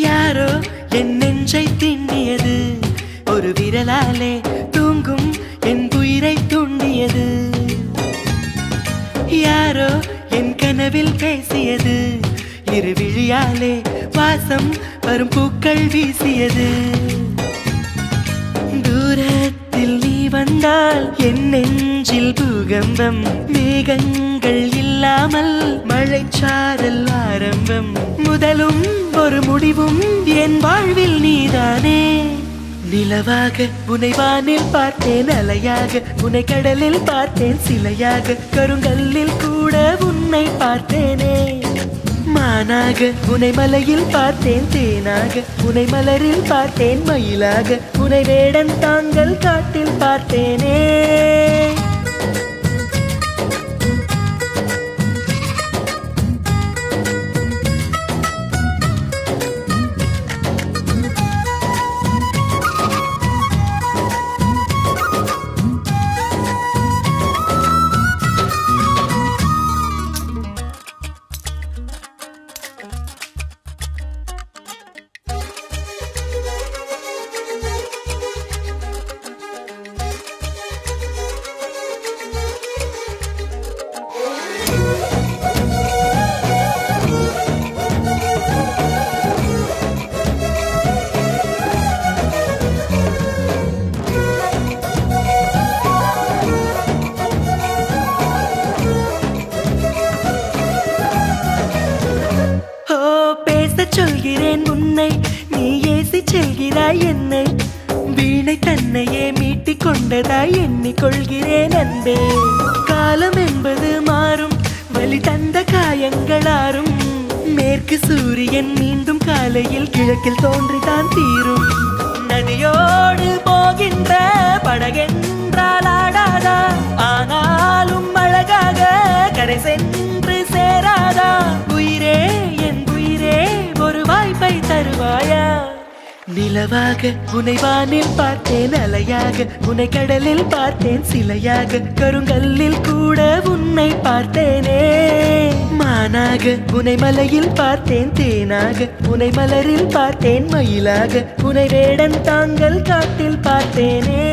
யாரோ என் நெஞ்சை திண்ணியது, ஒரு விரலாலே தூங்கும் என் உயிரை துண்ணியது. யாரோ என் கனவில் பேசியது, இரு விழியாலே வாசம் வரும் பூக்கள் வீசியது. தூரத்தில் நீ வந்தால் என் நெஞ்சில் பூகம்பம், மேகங்கள் இல்லாமல் மழைச்சாரல் ஆரம்பம். முதலும் ஒரு முடிவும் என் வாழ்வில் நீதானே. நிலவாக உனை வானில் பார்த்தேன், அலையாக உனை கடலில் பார்த்தேன், சிலையாக கருங்கல்லில் கூட உன்னை பார்த்தேனே. மானாக உனை மலையில் பார்த்தேன், தேனாக உனை மலரில் பார்த்தேன், மயிலாக உனை வேடன் தாங்கள் காட்டில் பார்த்தேனே. சொல்கிறேன் உன்னை, நீ ஏசி செல்கிறாய் என்னை. வீணை தன்னையே மீட்டிக் கொண்டதாய் எண்ணிக்கொள்கிறேன் அன்பே. காலம் என்பது மாறும், வலி தந்த காயங்களாரும். மேற்கு சூரியன் மீண்டும் காலையில் கிழக்கில் தோன்றிதான் தீரும். நதியோடு போகின்ற படகென்றால் ஆடாதா, ஆனாலும் அழகாக கரை சென்று சேராதா. உயிரே என் உயிரே, ஒரு வாய்ப்பை தருவாயா? நிலவாக உனை வானில் பார்த்தேன், அலையாக உனை கடலில் பார்த்தேன், சிலையாக கருங்கல்லில் கூட உன்னை பார்த்தேனே. மானாக உனை மலையில் பார்த்தேன், தேனாக உனை மலரில் பார்த்தேன், மயிலாக உனை வேடன் தாங்கள் காட்டில் பார்த்தேனே.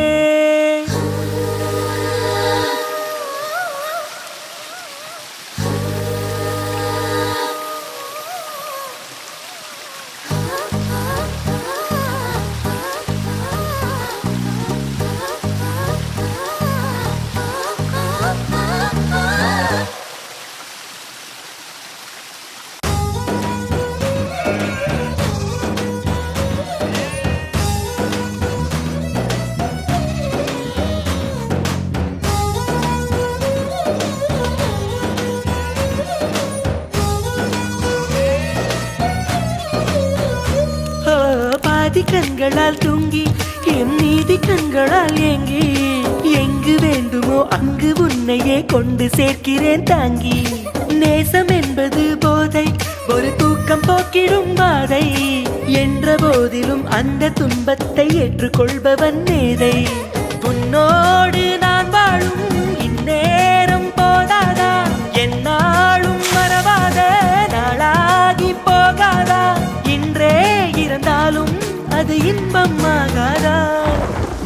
கண்களால் தூங்கி என் நீதி கண்களால் ஏங்கி, எங்கு வேண்டுமோ அங்கு உன்னையே கொண்டு சேர்க்கிறேன் தாங்கி. நேசம் என்பது போதை, ஒரு தூக்கம் போக்கிடும் பாதை. என்ற போதிலும் அந்த துன்பத்தை ஏற்றுக்கொள்பவன் மேதை. உன்னோடு நான் வாழும் இந்நேரம் போதாதா, என்னாலும் மறவாத நாளாகி போகாதா. இன்றே இருந்தாலும் அது இன்பம் ஆகாதா.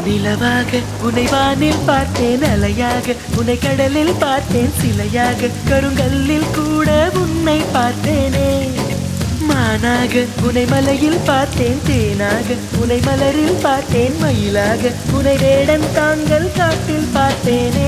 நிலவாக உனை வானில் பார்த்தேன், அலையாக உனை கடலில் பார்த்தேன், சிலையாக கருங்கல்லில் கூட உன்னை பார்த்தேனே. மானாக உனை மலையில் பார்த்தேன், தேனாக உனை மலரில் பார்த்தேன், மயிலாக உனை வேடன் தாங்கள் காட்டில் பார்த்தேனே.